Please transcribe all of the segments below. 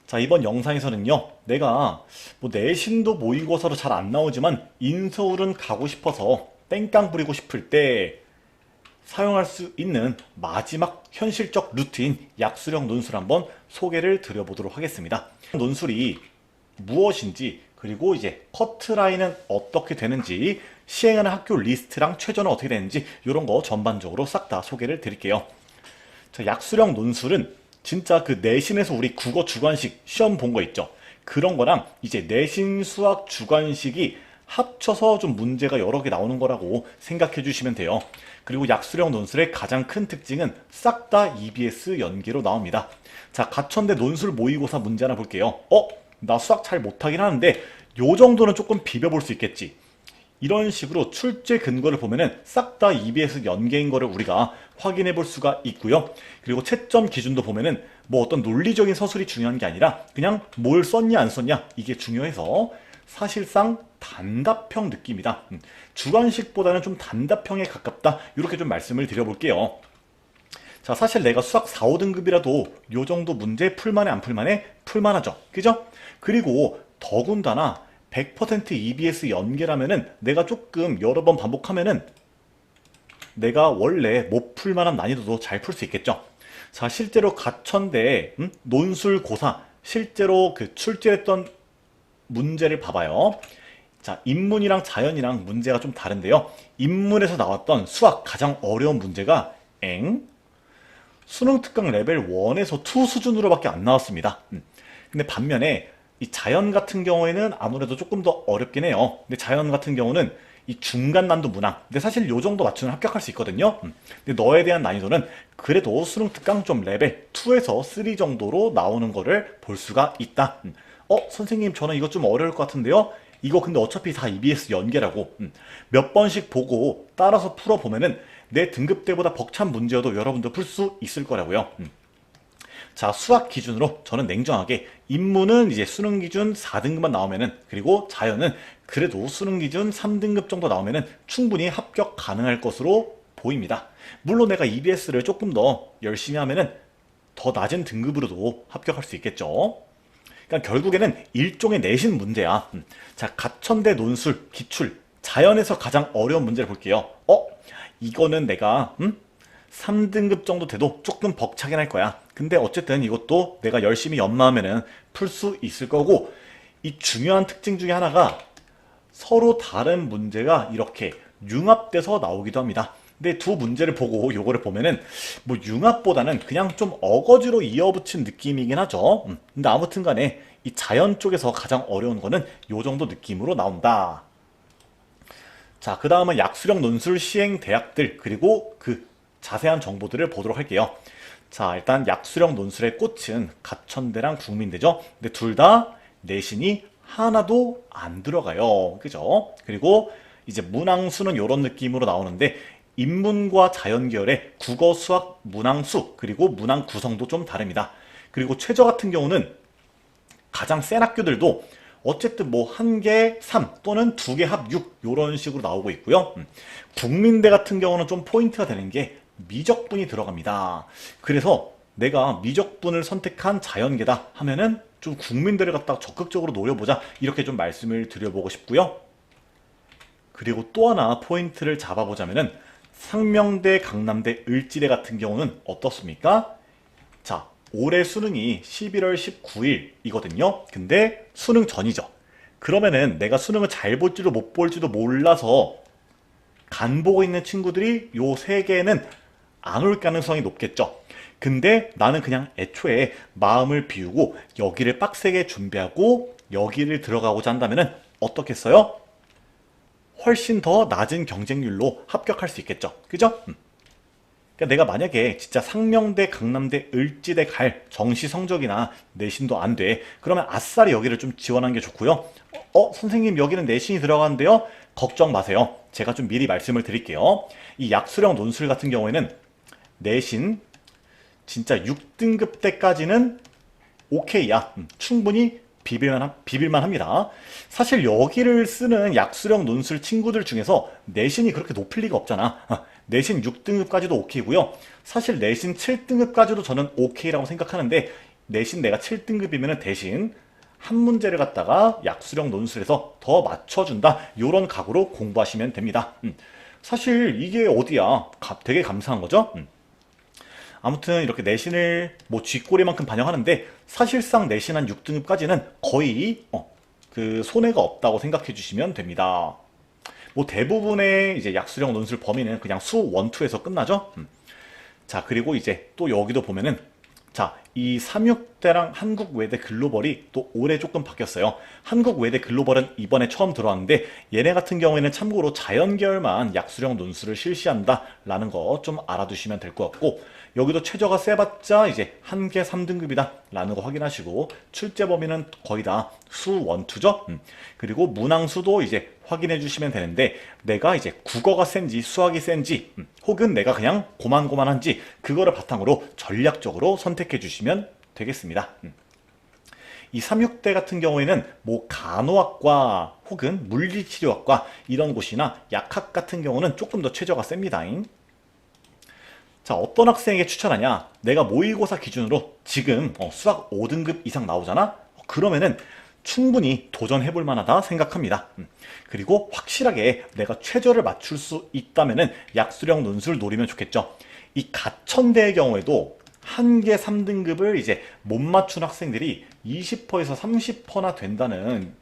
자, 이번 영상에서는요, 내가 뭐 내신도 모의고사로 잘 안 나오지만 인서울은 가고 싶어서 땡깡 부리고 싶을 때 사용할 수 있는 마지막 현실적 루트인 약수령 논술 한번 소개를 드려보도록 하겠습니다. 논술이 무엇인지, 그리고 이제 커트라인은 어떻게 되는지, 시행하는 학교 리스트랑 최저는 어떻게 되는지 이런 거 전반적으로 싹 다 소개를 드릴게요. 자, 약수령 논술은 진짜 그 내신에서 우리 국어 주관식 시험 본 거 있죠. 그런 거랑 이제 내신 수학 주관식이 합쳐서 좀 문제가 여러 개 나오는 거라고 생각해 주시면 돼요. 그리고 약수령 논술의 가장 큰 특징은 싹 다 EBS 연계로 나옵니다. 자, 가천대 논술 모의고사 문제 하나 볼게요. 나 수학 잘 못하긴 하는데 요 정도는 조금 비벼볼 수 있겠지. 이런 식으로 출제 근거를 보면은 싹 다 EBS 연계인 거를 우리가 확인해 볼 수가 있고요. 그리고 채점 기준도 보면은 뭐 어떤 논리적인 서술이 중요한 게 아니라 그냥 뭘 썼냐 안 썼냐 이게 중요해서 사실상 단답형 느낌이다. 주관식보다는 좀 단답형에 가깝다. 이렇게 좀 말씀을 드려볼게요. 자, 사실 내가 수학 4, 5등급이라도 요 정도 문제 풀만해 안 풀만해? 풀만하죠. 그죠? 그리고 더군다나 100% EBS 연계라면은 내가 조금 여러 번 반복하면은 내가 원래 못 풀만한 난이도도 잘 풀 수 있겠죠. 자, 실제로 가천대 논술고사 실제로 그 출제했던 문제를 봐봐요. 자, 인문이랑 자연이랑 문제가 좀 다른데요. 인문에서 나왔던 수학 가장 어려운 문제가 수능 특강 레벨 1에서 2 수준으로밖에 안 나왔습니다. 근데 반면에 이 자연 같은 경우에는 아무래도 조금 더 어렵긴 해요. 근데 자연 같은 경우는 이 중간 난도 문항. 근데 사실 요 정도 맞추면 합격할 수 있거든요. 근데 너에 대한 난이도는 그래도 수능 특강 좀 레벨 2에서 3 정도로 나오는 거를 볼 수가 있다. 선생님 저는 이거 좀 어려울 것 같은데요. 이거 근데 어차피 다 EBS 연계라고 몇 번씩 보고 따라서 풀어보면은 내 등급대보다 벅찬 문제여도 여러분도 풀 수 있을 거라고요. 자, 수학 기준으로 저는 냉정하게 인문은 이제 수능 기준 4등급만 나오면은, 그리고 자연은 그래도 수능 기준 3등급 정도 나오면은 충분히 합격 가능할 것으로 보입니다. 물론 내가 EBS를 조금 더 열심히 하면은 더 낮은 등급으로도 합격할 수 있겠죠. 그러니까 결국에는 일종의 내신 문제야. 자, 가천대 논술 기출 자연에서 가장 어려운 문제를 볼게요. 이거는 내가 3등급 정도 돼도 조금 벅차긴 할 거야. 근데 어쨌든 이것도 내가 열심히 연마하면은 풀 수 있을 거고, 이 중요한 특징 중에 하나가 서로 다른 문제가 이렇게 융합돼서 나오기도 합니다. 근데 두 문제를 보고 요거를 보면은 뭐 융합보다는 그냥 좀 어거지로 이어붙인 느낌이긴 하죠. 근데 아무튼 간에 이 자연 쪽에서 가장 어려운 거는 요 정도 느낌으로 나온다. 자, 그 다음은 약수령 논술 시행 대학들, 그리고 그 자세한 정보들을 보도록 할게요. 자, 일단 약수령 논술의 꽃은 가천대랑 국민대죠. 근데 둘 다 내신이 하나도 안 들어가요. 그죠? 그리고 이제 문항수는 이런 느낌으로 나오는데 인문과 자연 계열의 국어, 수학, 문항수, 그리고 문항 구성도 좀 다릅니다. 그리고 최저 같은 경우는 가장 센 학교들도 어쨌든 뭐 1개 3 또는 2개 합 6 이런 식으로 나오고 있고요. 국민대 같은 경우는 좀 포인트가 되는 게 미적분이 들어갑니다. 그래서 내가 미적분을 선택한 자연계다 하면은 좀 국민대를 갖다가 적극적으로 노려보자, 이렇게 좀 말씀을 드려보고 싶고요. 그리고 또 하나 포인트를 잡아보자면은 상명대, 강남대, 을지대 같은 경우는 어떻습니까? 자, 올해 수능이 11월 19일이거든요. 근데 수능 전이죠. 그러면은 내가 수능을 잘 볼지도 못 볼지도 몰라서 간 보고 있는 친구들이 요 세 개는 안 올 가능성이 높겠죠. 근데 나는 그냥 애초에 마음을 비우고 여기를 빡세게 준비하고 여기를 들어가고자 한다면은 어떻겠어요? 훨씬 더 낮은 경쟁률로 합격할 수 있겠죠. 그죠? 그러니까 내가 만약에 진짜 상명대, 강남대, 을지대 갈 정시 성적이나 내신도 안 돼. 그러면 아싸리 여기를 좀 지원하는 게 좋고요. 선생님 여기는 내신이 들어가는데요. 걱정 마세요. 제가 좀 미리 말씀을 드릴게요. 이 약수령 논술 같은 경우에는 내신 진짜 6등급 때까지는 오케이야. 충분히 비빌만 합니다. 사실 여기를 쓰는 약수령 논술 친구들 중에서 내신이 그렇게 높을 리가 없잖아. 내신 6등급까지도 오케이고요. 사실 내신 7등급까지도 저는 오케이라고 생각하는데 내신 내가 7등급이면 대신 한 문제를 갖다가 약수령 논술에서 더 맞춰준다. 이런 각오로 공부하시면 됩니다. 사실 이게 어디야? 되게 감사한 거죠? 아무튼 이렇게 내신을 뭐 쥐꼬리만큼 반영하는데 사실상 내신 한 6등급까지는 거의 그 손해가 없다고 생각해 주시면 됩니다. 뭐 대부분의 이제 약수령 논술 범위는 그냥 수 1, 2에서 끝나죠. 자, 그리고 이제 또 여기도 보면은 자, 이 36대랑 한국외대 글로벌이 또 올해 조금 바뀌었어요. 한국외대 글로벌은 이번에 처음 들어왔는데 얘네 같은 경우에는 참고로 자연계열만 약수령 논술을 실시한다라는 거 좀 알아두시면 될 것 같고, 여기도 최저가 세봤자 이제 한계 3등급이다 라는 거 확인하시고, 출제 범위는 거의 다 수 1, 2죠. 그리고 문항수도 이제 확인해 주시면 되는데, 내가 이제 국어가 센지 수학이 센지 혹은 내가 그냥 고만고만한지 그거를 바탕으로 전략적으로 선택해 주시면 되겠습니다. 이 36대 같은 경우에는 뭐 간호학과 혹은 물리치료학과 이런 곳이나 약학 같은 경우는 조금 더 최저가 셉니다. 자, 어떤 학생에게 추천하냐? 내가 모의고사 기준으로 지금 수학 5등급 이상 나오잖아? 그러면은 충분히 도전해볼 만하다 생각합니다. 그리고 확실하게 내가 최저를 맞출 수 있다면은 약수령 논술 노리면 좋겠죠. 이 가천대의 경우에도 한계 3등급을 이제 못 맞춘 학생들이 20%에서 30%나 된다는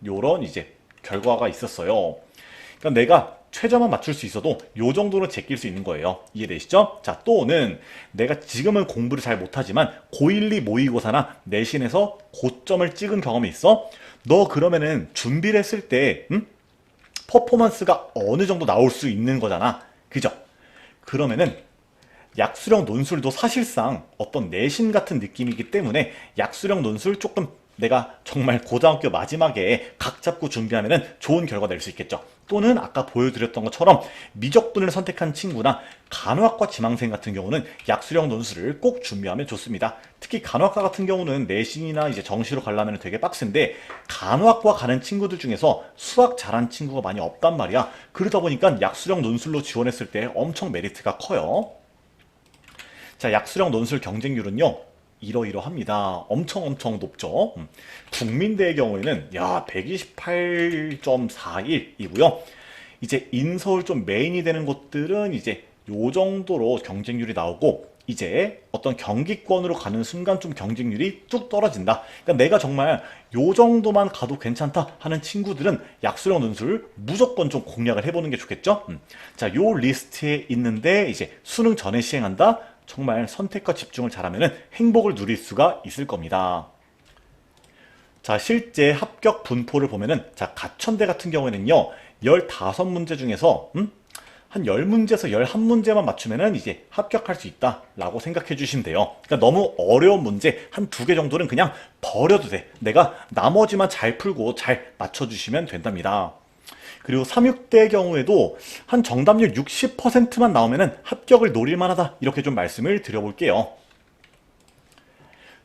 요런 이제 결과가 있었어요. 그러니까 내가 최저만 맞출 수 있어도 요 정도는 제낄 수 있는 거예요. 이해되시죠? 자, 또는 내가 지금은 공부를 잘 못하지만 고1, 2 모의고사나 내신에서 고점을 찍은 경험이 있어? 너 그러면은 준비를 했을 때 퍼포먼스가 어느 정도 나올 수 있는 거잖아. 그죠? 그러면은 약수령 논술도 사실상 어떤 내신 같은 느낌이기 때문에 약수령 논술 조금 내가 정말 고등학교 마지막에 각 잡고 준비하면 좋은 결과 낼 수 있겠죠. 또는 아까 보여드렸던 것처럼 미적분을 선택한 친구나 간호학과 지망생 같은 경우는 약수령 논술을 꼭 준비하면 좋습니다. 특히 간호학과 같은 경우는 내신이나 이제 정시로 가려면 되게 빡센데, 간호학과 가는 친구들 중에서 수학 잘한 친구가 많이 없단 말이야. 그러다 보니까 약수령 논술로 지원했을 때 엄청 메리트가 커요. 자, 약수령 논술 경쟁률은요, 이러이러합니다. 엄청 높죠. 국민대의 경우에는 야 128.41이고요. 이제 인서울 좀 메인이 되는 곳들은 이제 요 정도로 경쟁률이 나오고, 이제 어떤 경기권으로 가는 순간 좀 경쟁률이 뚝 떨어진다. 그러니까 내가 정말 요 정도만 가도 괜찮다 하는 친구들은 약수령 논술 무조건 좀 공략을 해보는 게 좋겠죠. 자, 요 리스트에 있는데 이제 수능 전에 시행한다. 정말 선택과 집중을 잘하면 행복을 누릴 수가 있을 겁니다. 자, 실제 합격 분포를 보면은, 자, 가천대 같은 경우에는요, 15문제 중에서 한 10문제에서 11문제만 맞추면은 이제 합격할 수 있다라고 생각해 주시면 돼요. 그러니까 너무 어려운 문제 한 2개 정도는 그냥 버려도 돼. 내가 나머지만 잘 풀고 잘 맞춰주시면 된답니다. 그리고 36대의 경우에도 한 정답률 60%만 나오면은 합격을 노릴 만하다. 이렇게 좀 말씀을 드려볼게요.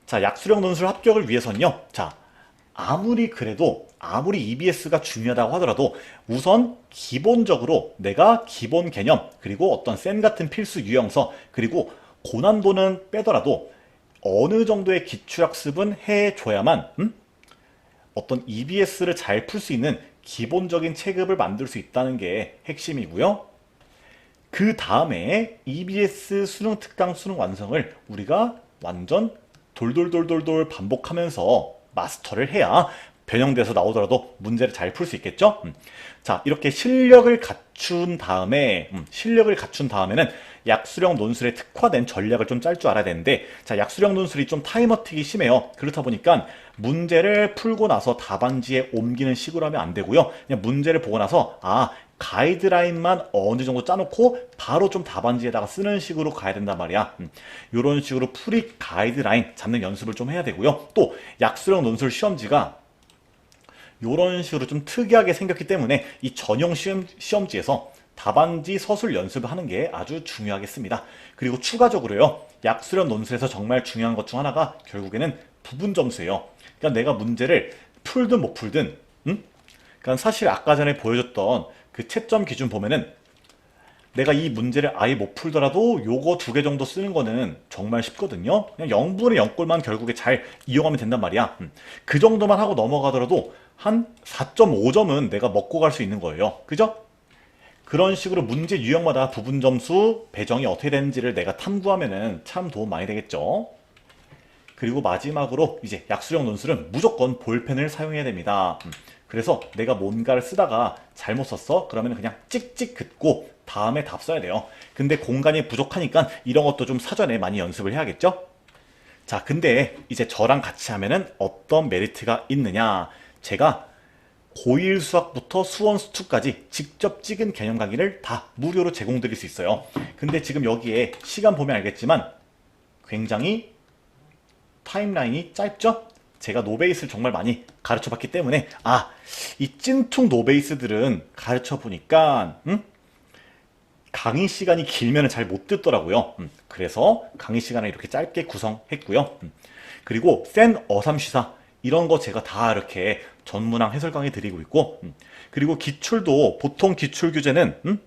자, 약수령 논술 합격을 위해서는요. 자, 아무리 EBS가 중요하다고 하더라도 우선 기본적으로 내가 기본 개념, 그리고 어떤 쌤 같은 필수 유형서, 그리고 고난도는 빼더라도 어느 정도의 기출학습은 해줘야만 어떤 EBS를 잘 풀 수 있는 기본적인 체급을 만들 수 있다는 게 핵심이고요. 그 다음에 EBS 수능 특강 수능 완성을 우리가 완전 돌돌돌돌돌 반복하면서 마스터를 해야 변형돼서 나오더라도 문제를 잘 풀 수 있겠죠. 자, 이렇게 실력을 갖춘 다음에는 약수령 논술에 특화된 전략을 좀 짤 줄 알아야 되는데, 자, 약수령 논술이 좀 타임어택이 심해요. 그렇다 보니까 문제를 풀고 나서 답안지에 옮기는 식으로 하면 안 되고요. 그냥 문제를 보고 나서 가이드라인만 어느 정도 짜놓고 바로 좀 답안지에다가 쓰는 식으로 가야 된단 말이야. 이런 식으로 풀이 가이드라인 잡는 연습을 좀 해야 되고요. 또 약수령 논술 시험지가 이런 식으로 좀 특이하게 생겼기 때문에 이 전용 시험지에서 답안지 서술 연습을 하는 게 아주 중요하겠습니다. 그리고 추가적으로요, 약수령 논술에서 정말 중요한 것 중 하나가 결국에는 부분 점수예요. 그러니까 내가 문제를 풀든 못 풀든, 그러니까 사실 아까 전에 보여줬던 그 채점 기준 보면은 내가 이 문제를 아예 못 풀더라도 요거 두 개 정도 쓰는 거는 정말 쉽거든요. 그냥 0분의 0꼴만 결국에 잘 이용하면 된단 말이야. 그 정도만 하고 넘어가더라도 한 4.5점은 내가 먹고 갈 수 있는 거예요. 그죠? 그런 식으로 문제 유형마다 부분 점수 배정이 어떻게 되는지를 내가 탐구하면은 참 도움 많이 되겠죠. 그리고 마지막으로 이제 약수령 논술은 무조건 볼펜을 사용해야 됩니다. 그래서 내가 뭔가를 쓰다가 잘못 썼어? 그러면 그냥 찍찍 긋고 다음에 답 써야 돼요. 근데 공간이 부족하니까 이런 것도 좀 사전에 많이 연습을 해야겠죠? 자, 근데 이제 저랑 같이 하면은 어떤 메리트가 있느냐? 제가 고1 수학부터 수원 수투까지 직접 찍은 개념 강의를 다 무료로 제공드릴 수 있어요. 근데 지금 여기에 시간 보면 알겠지만 굉장히 타임라인이 짧죠? 제가 노베이스를 정말 많이 가르쳐 봤기 때문에 이 찐퉁 노베이스들은 가르쳐 보니까 강의 시간이 길면 잘 못 듣더라고요. 그래서 강의 시간을 이렇게 짧게 구성했고요. 그리고 센 어삼시사 이런 거 제가 다 이렇게 전문항 해설 강의 드리고 있고, 그리고 기출도 보통 기출 규제는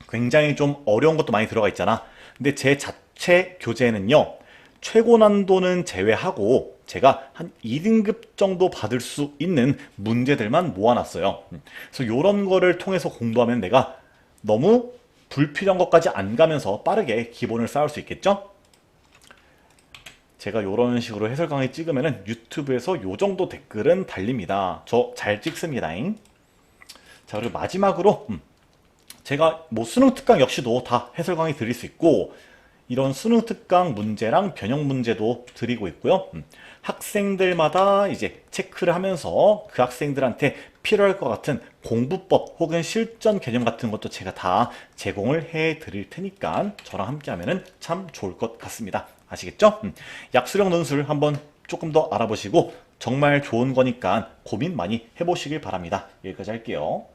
굉장히 좀 어려운 것도 많이 들어가 있잖아. 근데 제 자체 교재는요, 최고 난도는 제외하고 제가 한 2등급 정도 받을 수 있는 문제들만 모아놨어요. 그래서 이런 거를 통해서 공부하면 내가 너무 불필요한 것까지 안 가면서 빠르게 기본을 쌓을 수 있겠죠? 제가 이런 식으로 해설 강의 찍으면 유튜브에서 요 정도 댓글은 달립니다. 저 잘 찍습니다. 자, 그리고 마지막으로 제가 뭐 수능 특강 역시도 다 해설 강의 드릴 수 있고, 이런 수능 특강 문제랑 변형 문제도 드리고 있고요. 학생들마다 이제 체크를 하면서 그 학생들한테 필요할 것 같은 공부법 혹은 실전 개념 같은 것도 제가 다 제공을 해 드릴 테니까 저랑 함께 하면 참 좋을 것 같습니다. 아시겠죠? 약수령 논술 한번 조금 더 알아보시고 정말 좋은 거니까 고민 많이 해보시길 바랍니다. 여기까지 할게요.